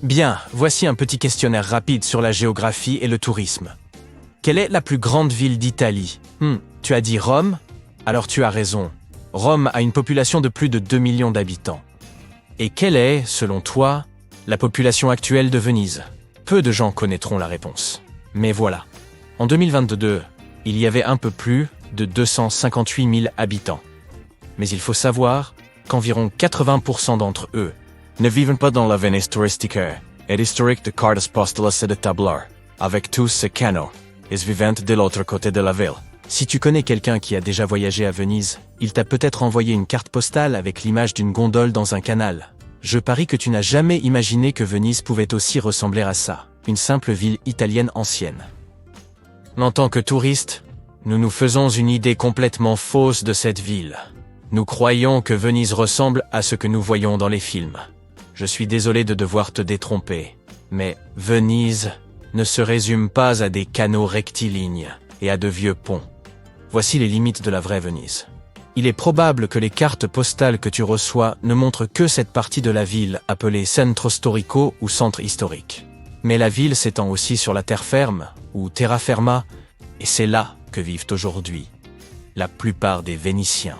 Bien, voici un petit questionnaire rapide sur la géographie et le tourisme. Quelle est la plus grande ville d'Italie? Tu as dit Rome? Alors tu as raison. Rome a une population de plus de 2 millions d'habitants. Et quelle est, selon toi, la population actuelle de Venise? Peu de gens connaîtront la réponse. Mais voilà. En 2022, il y avait un peu plus de 258 000 habitants. Mais il faut savoir qu'environ 80% d'entre eux ne vivent pas dans la Venise touristique et historique de cartes postales et de tableaux, avec tous ces canaux, ils vivent de l'autre côté de la ville. Si tu connais quelqu'un qui a déjà voyagé à Venise, il t'a peut-être envoyé une carte postale avec l'image d'une gondole dans un canal. Je parie que tu n'as jamais imaginé que Venise pouvait aussi ressembler à ça, une simple ville italienne ancienne. En tant que touristes, nous nous faisons une idée complètement fausse de cette ville. Nous croyons que Venise ressemble à ce que nous voyons dans les films. Je suis désolé de devoir te détromper, mais Venise ne se résume pas à des canaux rectilignes et à de vieux ponts. Voici les limites de la vraie Venise. Il est probable que les cartes postales que tu reçois ne montrent que cette partie de la ville appelée Centro Storico ou centre historique. Mais la ville s'étend aussi sur la terre ferme, ou terra firma, et c'est là que vivent aujourd'hui la plupart des Vénitiens.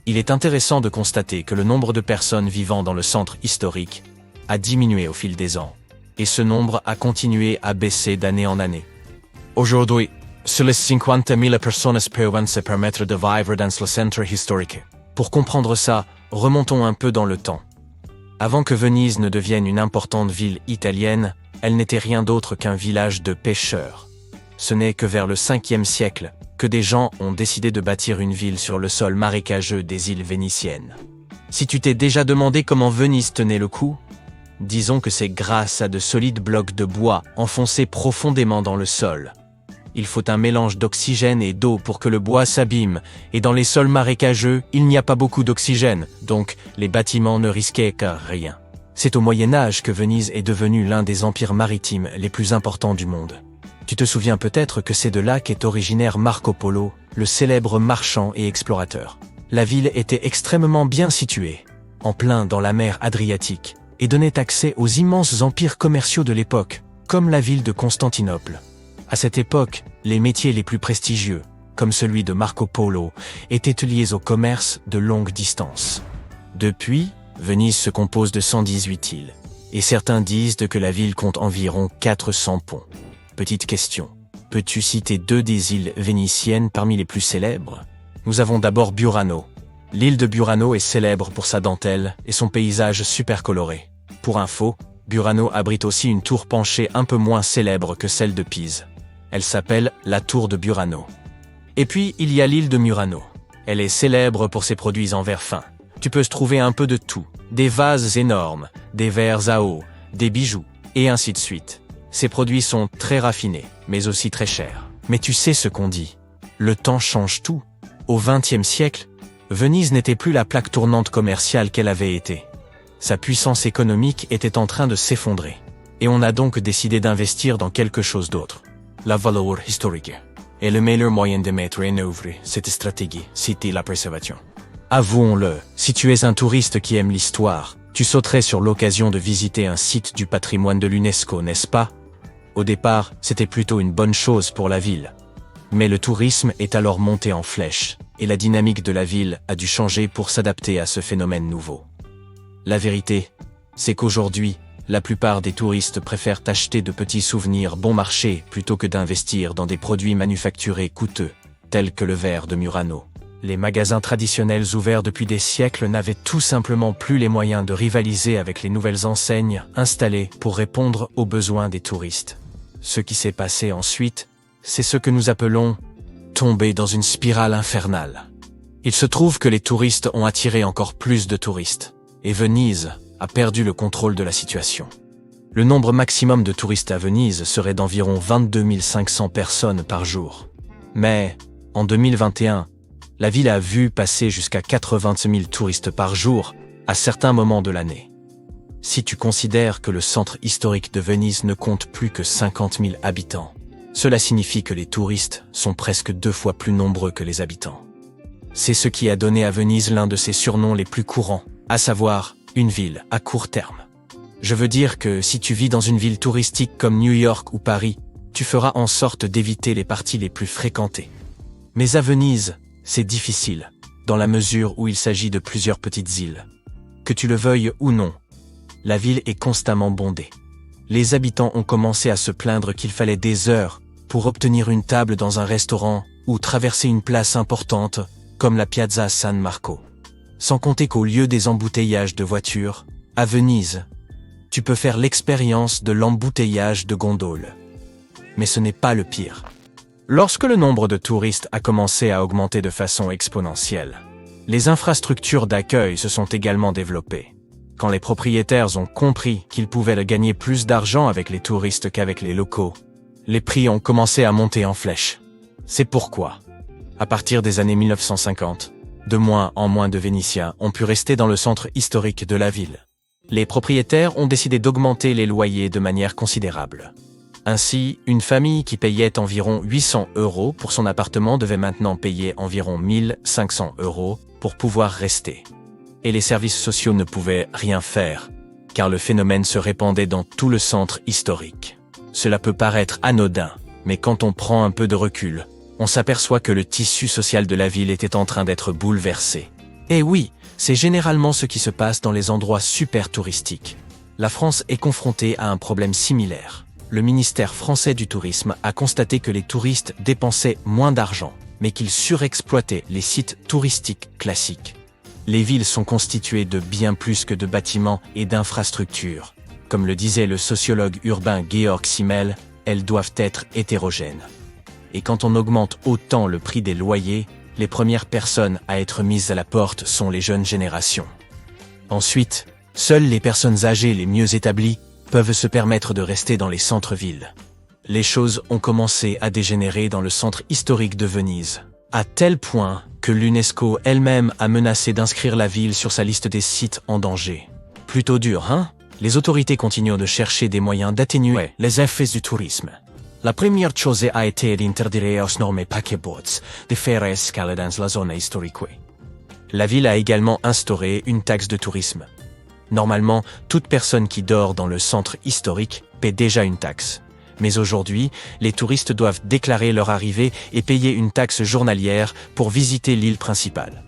Il est intéressant de constater que le nombre de personnes vivant dans le centre historique a diminué au fil des ans, et ce nombre a continué à baisser d'année en année. Aujourd'hui, seules 50 000 personnes peuvent se permettre de vivre dans le centre historique. Pour comprendre ça, remontons un peu dans le temps. Avant que Venise ne devienne une importante ville italienne, elle n'était rien d'autre qu'un village de pêcheurs. Ce n'est que vers le 5e siècle que des gens ont décidé de bâtir une ville sur le sol marécageux des îles vénitiennes. Si tu t'es déjà demandé comment Venise tenait le coup, disons que c'est grâce à de solides blocs de bois enfoncés profondément dans le sol. Il faut un mélange d'oxygène et d'eau pour que le bois s'abîme, et dans les sols marécageux, il n'y a pas beaucoup d'oxygène, donc les bâtiments ne risquaient rien. C'est au Moyen-Âge que Venise est devenue l'un des empires maritimes les plus importants du monde. Tu te souviens peut-être que c'est de là qu'est originaire Marco Polo, le célèbre marchand et explorateur. La ville était extrêmement bien située, en plein dans la mer Adriatique, et donnait accès aux immenses empires commerciaux de l'époque, comme la ville de Constantinople. À cette époque, les métiers les plus prestigieux, comme celui de Marco Polo, étaient liés au commerce de longue distance. Depuis, Venise se compose de 118 îles, et certains disent que la ville compte environ 400 ponts. Petite question, peux-tu citer 2 des îles vénitiennes parmi les plus célèbres? Nous avons d'abord Burano. L'île de Burano est célèbre pour sa dentelle et son paysage super coloré. Pour info, Burano abrite aussi une tour penchée un peu moins célèbre que celle de Pise. Elle s'appelle la tour de Burano. Et puis, il y a l'île de Murano. Elle est célèbre pour ses produits en verre fin. Tu peux trouver un peu de tout, des vases énormes, des verres à eau, des bijoux, et ainsi de suite. Ces produits sont très raffinés, mais aussi très chers. Mais tu sais ce qu'on dit, le temps change tout. Au XXe siècle, Venise n'était plus la plaque tournante commerciale qu'elle avait été. Sa puissance économique était en train de s'effondrer. Et on a donc décidé d'investir dans quelque chose d'autre. La valeur historique. Et le meilleur moyen de mettre en œuvre cette stratégie, c'était la préservation. Avouons-le, si tu es un touriste qui aime l'histoire, tu sauterais sur l'occasion de visiter un site du patrimoine de l'UNESCO, n'est-ce pas? Au départ, c'était plutôt une bonne chose pour la ville. Mais le tourisme est alors monté en flèche, et la dynamique de la ville a dû changer pour s'adapter à ce phénomène nouveau. La vérité, c'est qu'aujourd'hui, la plupart des touristes préfèrent acheter de petits souvenirs bon marché plutôt que d'investir dans des produits manufacturés coûteux, tels que le verre de Murano. Les magasins traditionnels ouverts depuis des siècles n'avaient tout simplement plus les moyens de rivaliser avec les nouvelles enseignes installées pour répondre aux besoins des touristes. Ce qui s'est passé ensuite, c'est ce que nous appelons tomber dans une spirale infernale. Il se trouve que les touristes ont attiré encore plus de touristes, et Venise a perdu le contrôle de la situation. Le nombre maximum de touristes à Venise serait d'environ 22 500 personnes par jour. Mais, en 2021, la ville a vu passer jusqu'à 80 000 touristes par jour à certains moments de l'année. Si tu considères que le centre historique de Venise ne compte plus que 50 000 habitants, cela signifie que les touristes sont presque 2 fois plus nombreux que les habitants. C'est ce qui a donné à Venise l'un de ses surnoms les plus courants, à savoir une ville à court terme. Je veux dire que si tu vis dans une ville touristique comme New York ou Paris, tu feras en sorte d'éviter les parties les plus fréquentées. Mais à Venise, c'est difficile, dans la mesure où il s'agit de plusieurs petites îles. Que tu le veuilles ou non, la ville est constamment bondée. Les habitants ont commencé à se plaindre qu'il fallait des heures pour obtenir une table dans un restaurant ou traverser une place importante comme la Piazza San Marco. Sans compter qu'au lieu des embouteillages de voitures, à Venise, tu peux faire l'expérience de l'embouteillage de gondoles. Mais ce n'est pas le pire. Lorsque le nombre de touristes a commencé à augmenter de façon exponentielle, les infrastructures d'accueil se sont également développées. Quand les propriétaires ont compris qu'ils pouvaient gagner plus d'argent avec les touristes qu'avec les locaux, les prix ont commencé à monter en flèche. C'est pourquoi, à partir des années 1950, de moins en moins de Vénitiens ont pu rester dans le centre historique de la ville. Les propriétaires ont décidé d'augmenter les loyers de manière considérable. Ainsi, une famille qui payait environ 800 € pour son appartement devait maintenant payer environ 1500 € pour pouvoir rester. Et les services sociaux ne pouvaient rien faire, car le phénomène se répandait dans tout le centre historique. Cela peut paraître anodin, mais quand on prend un peu de recul, on s'aperçoit que le tissu social de la ville était en train d'être bouleversé. Et oui, c'est généralement ce qui se passe dans les endroits super touristiques. La France est confrontée à un problème similaire. Le ministère français du Tourisme a constaté que les touristes dépensaient moins d'argent, mais qu'ils surexploitaient les sites touristiques classiques. Les villes sont constituées de bien plus que de bâtiments et d'infrastructures. Comme le disait le sociologue urbain Georg Simmel, elles doivent être hétérogènes. Et quand on augmente autant le prix des loyers, les premières personnes à être mises à la porte sont les jeunes générations. Ensuite, seules les personnes âgées les mieux établies peuvent se permettre de rester dans les centres-villes. Les choses ont commencé à dégénérer dans le centre historique de Venise, à tel point que l'UNESCO elle-même a menacé d'inscrire la ville sur sa liste des sites en danger. Plutôt dur, hein? Les autorités continuent de chercher des moyens d'atténuer les effets du tourisme. La première chose a été d'interdire aux normes paquebots de faire escale dans la zone historique. La ville a également instauré une taxe de tourisme. Normalement, toute personne qui dort dans le centre historique paie déjà une taxe. Mais aujourd'hui, les touristes doivent déclarer leur arrivée et payer une taxe journalière pour visiter l'île principale.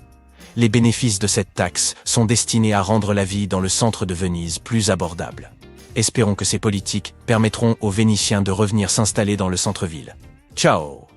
Les bénéfices de cette taxe sont destinés à rendre la vie dans le centre de Venise plus abordable. Espérons que ces politiques permettront aux Vénitiens de revenir s'installer dans le centre-ville. Ciao!